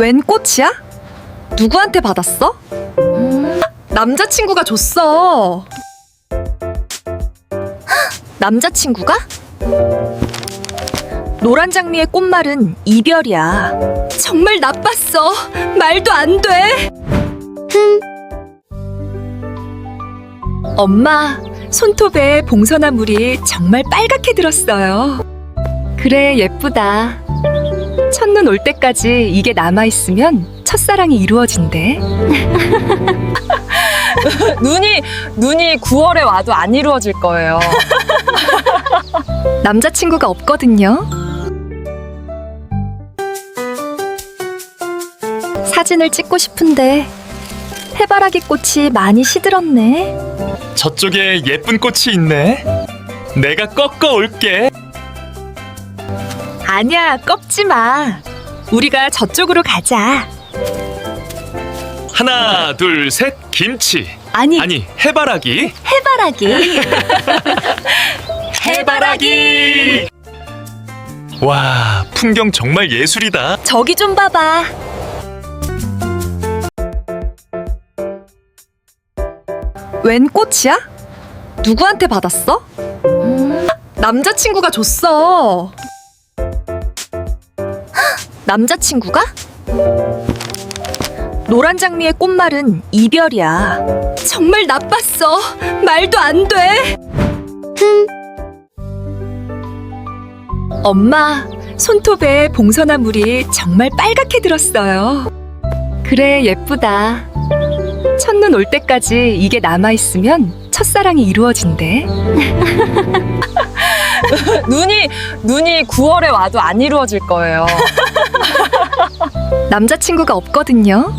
웬 꽃이야? 누구한테 받았어? 남자친구가 줬어. 남자친구가? 노란 장미의 꽃말은 이별이야. 정말 나빴어. 말도 안 돼. 엄마, 손톱에 봉선화물이 정말 빨갛게 들었어요. 그래, 예쁘다. 첫눈 올 때까지 이게 남아있으면 첫사랑이 이루어진대. 눈이 9월에 와도 안 이루어질 거예요. 남자친구가 없거든요. 사진을 찍고 싶은데 해바라기 꽃이 많이 시들었네. 저쪽에 예쁜 꽃이 있네. 내가 꺾어 올게. 아니야, 꺾지 마. 우리가 저쪽으로 가자. 하나, 둘, 셋, 김치. 아니, 해바라기. 해바라기. 해바라기. 와, 풍경 정말 예술이다. 저기 좀 봐봐. 웬 꽃이야? 누구한테 받았어? 남자친구가 줬어. 남자친구가? 노란 장미의 꽃말은 이별이야. 정말 나빴어. 말도 안 돼. 엄마, 손톱에 봉선화물이 정말 빨갛게 들었어요. 그래, 예쁘다. 첫눈 올 때까지 이게 남아있으면 첫사랑이 이루어진대. 눈이 9월에 와도 안 이루어질 거예요. 남자친구가 없거든요.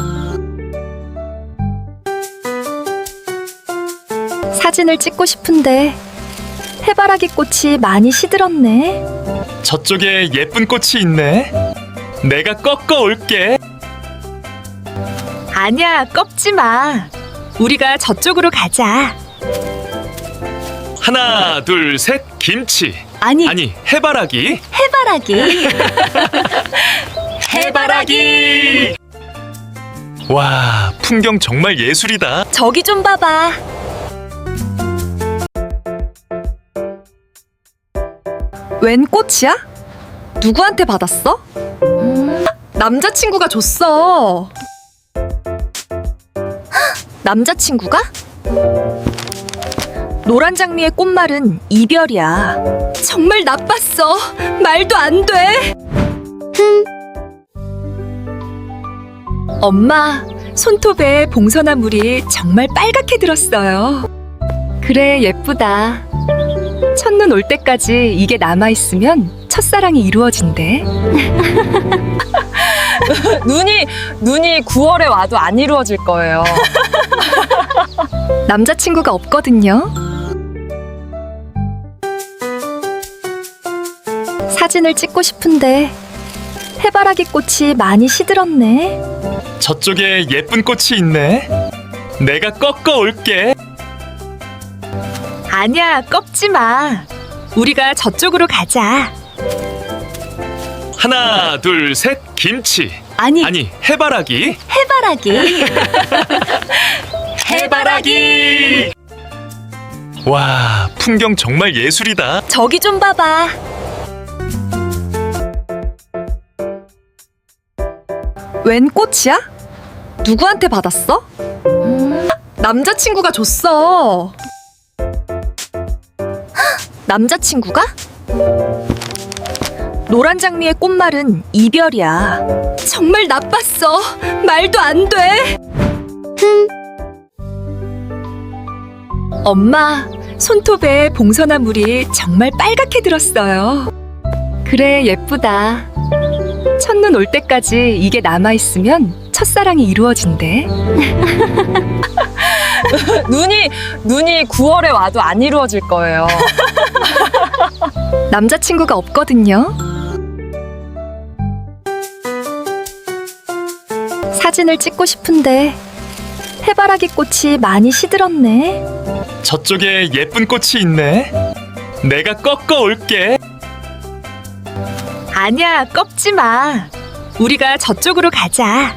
사진을 찍고 싶은데 해바라기 꽃이 많이 시들었네. 저쪽에 예쁜 꽃이 있네. 내가 꺾어 올게. 아니야, 꺾지 마. 우리가 저쪽으로 가자. 하나, 둘, 셋, 김치. 아니, 해바라기. 해바라기. 해바라기. 와, 풍경 정말 예술이다. 저기 좀 봐봐. 웬 꽃이야? 누구한테 받았어? 남자친구가 줬어. 남자친구가? 노란 장미의 꽃말은 이별이야. 정말 나빴어. 말도 안 돼. 엄마, 손톱에 봉선화물이 정말 빨갛게 들었어요. 그래, 예쁘다. 첫눈 올 때까지 이게 남아있으면 첫사랑이 이루어진대. 눈이 9월에 와도 안 이루어질 거예요. 남자친구가 없거든요. 사진을 찍고 싶은데 해바라기 꽃이 많이 시들었네. 저쪽에 예쁜 꽃이 있네. 내가 꺾어 올게. 아니야, 꺾지 마. 우리가 저쪽으로 가자. 하나, 둘, 셋, 김치. 아니, 해바라기. 해바라기. 해바라기. 와, 풍경 정말 예술이다. 저기 좀 봐봐. 웬 꽃이야? 누구한테 받았어? 남자친구가 줬어. 남자친구가? 노란 장미의 꽃말은 이별이야. 정말 나빴어. 말도 안 돼. 엄마, 손톱에 봉선화물이 정말 빨갛게 들었어요. 그래, 예쁘다. 첫눈 올 때까지 이게 남아있으면 첫사랑이 이루어진대. 눈이 9월에 와도 안 이루어질 거예요. 남자친구가 없거든요. 사진을 찍고 싶은데 해바라기 꽃이 많이 시들었네. 저쪽에 예쁜 꽃이 있네. 내가 꺾어 올게. 아니야, 꺾지 마. 우리가 저쪽으로 가자.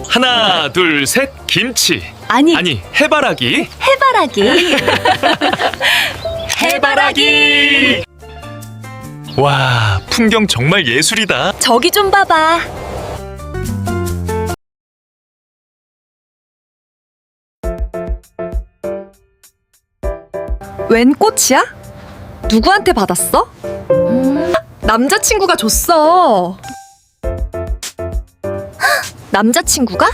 하나, 둘, 셋, 김치. 아니, 해바라기. 해바라기. 해바라기! 와, 풍경 정말 예술이다. 저기 좀 봐봐. 웬 꽃이야? 누구한테 받았어? 남자친구가 줬어. 남자친구가?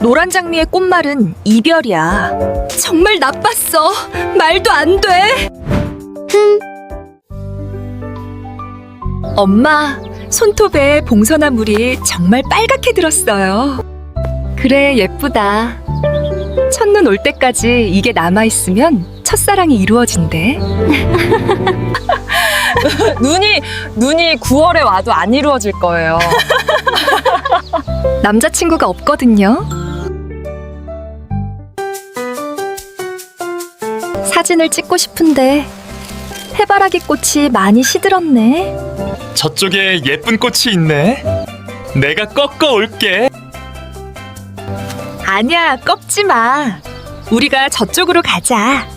노란 장미의 꽃말은 이별이야. 정말 나빴어. 말도 안 돼. 엄마, 손톱에 봉선화물이 정말 빨갛게 들었어요. 그래, 예쁘다. 첫눈 올 때까지 이게 남아있으면 첫사랑이 이루어진대. 눈이 9월에 와도 안 이루어질 거예요. 남자친구가 없거든요. 사진을 찍고 싶은데 해바라기 꽃이 많이 시들었네. 저쪽에 예쁜 꽃이 있네. 내가 꺾어 올게. 아니야, 꺾지 마. 우리가 저쪽으로 가자.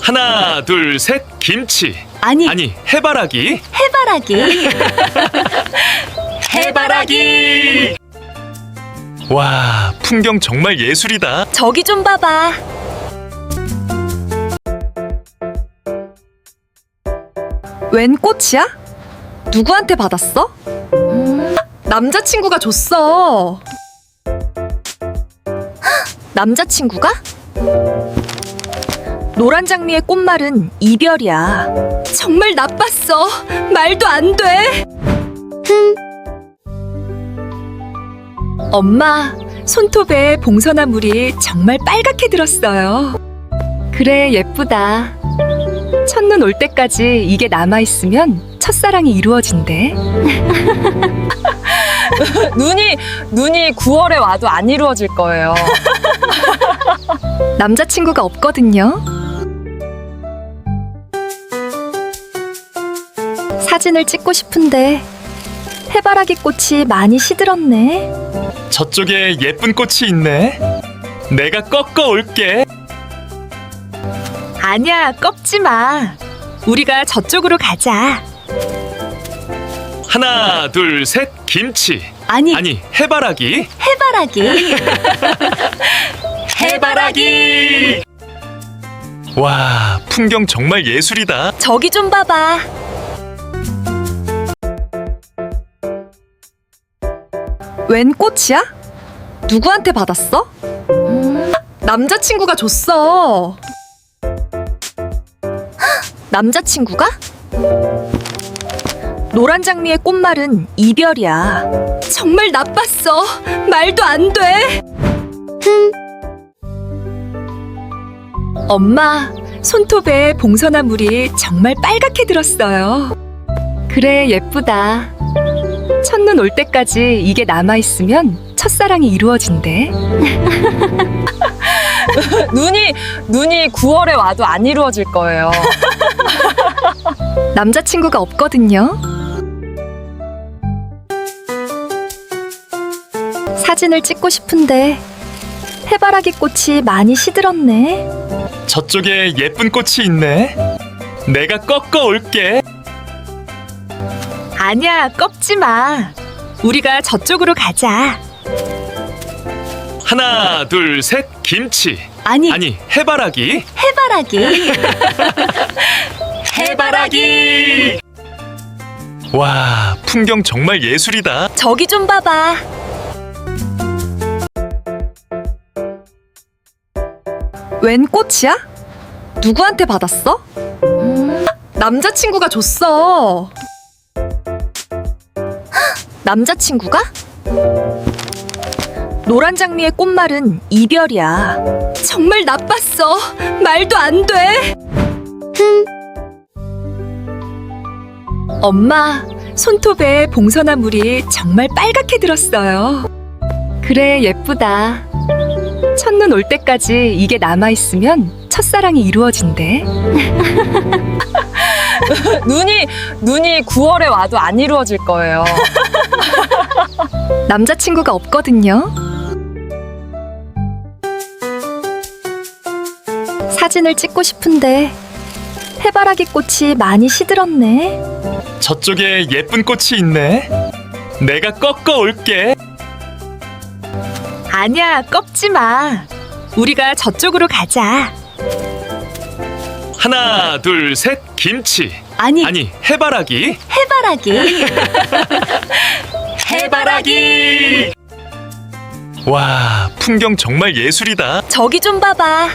하나, 둘, 셋, 김치. 아니, 해바라기. 해바라기. 해바라기! 와, 풍경 정말 예술이다. 저기 좀 봐봐. 웬 꽃이야? 누구한테 받았어? 남자친구가 줬어. 남자친구가? 노란 장미의 꽃말은 이별이야. 정말 나빴어. 말도 안 돼. 엄마, 손톱에 봉선화물이 정말 빨갛게 들었어요. 그래, 예쁘다. 첫눈 올 때까지 이게 남아있으면 첫사랑이 이루어진대. 눈이 9월에 와도 안 이루어질 거예요. 남자친구가 없거든요. 사진을 찍고 싶은데 해바라기 꽃이 많이 시들었네. 저쪽에 예쁜 꽃이 있네. 내가 꺾어 올게. 아니야, 꺾지 마. 우리가 저쪽으로 가자. 하나, 둘, 셋, 김치. 아니, 해바라기. 해바라기. 해바라기! 와, 풍경 정말 예술이다. 저기 좀 봐봐. 웬 꽃이야? 누구한테 받았어? 남자친구가 줬어. 남자친구가? 노란 장미의 꽃말은 이별이야. 정말 나빴어. 말도 안 돼. 엄마, 손톱에 봉선화물이 정말 빨갛게 들었어요. 그래, 예쁘다. 첫눈 올 때까지 이게 남아있으면 첫사랑이 이루어진대. 눈이 9월에 와도 안 이루어질 거예요. 남자친구가 없거든요. 사진을 찍고 싶은데 해바라기 꽃이 많이 시들었네. 저쪽에 예쁜 꽃이 있네. 내가 꺾어 올게. 아니야, 꺾지 마. 우리가 저쪽으로 가자. 하나, 둘, 셋, 김치. 아니, 해바라기. 해바라기. 해바라기! 와, 풍경 정말 예술이다. 저기 좀 봐봐. 웬 꽃이야? 누구한테 받았어? 남자친구가 줬어. 남자친구가? 노란 장미의 꽃말은 이별이야. 정말 나빴어. 말도 안 돼. 엄마, 손톱에 봉선화물이 정말 빨갛게 들었어요. 그래, 예쁘다. 첫눈 올 때까지 이게 남아있으면 첫사랑이 이루어진대. 눈이 9월에 와도 안 이루어질 거예요. 남자친구가 없거든요. 사진을 찍고 싶은데 해바라기 꽃이 많이 시들었네. 저쪽에 예쁜 꽃이 있네. 내가 꺾어 올게. 아니야, 꺾지 마. 우리가 저쪽으로 가자. 하나, 둘, 셋, 김치. 아니, 해바라기. 해바라기. 해바라기. 와, 풍경 정말 예술이다. 저기 좀 봐봐.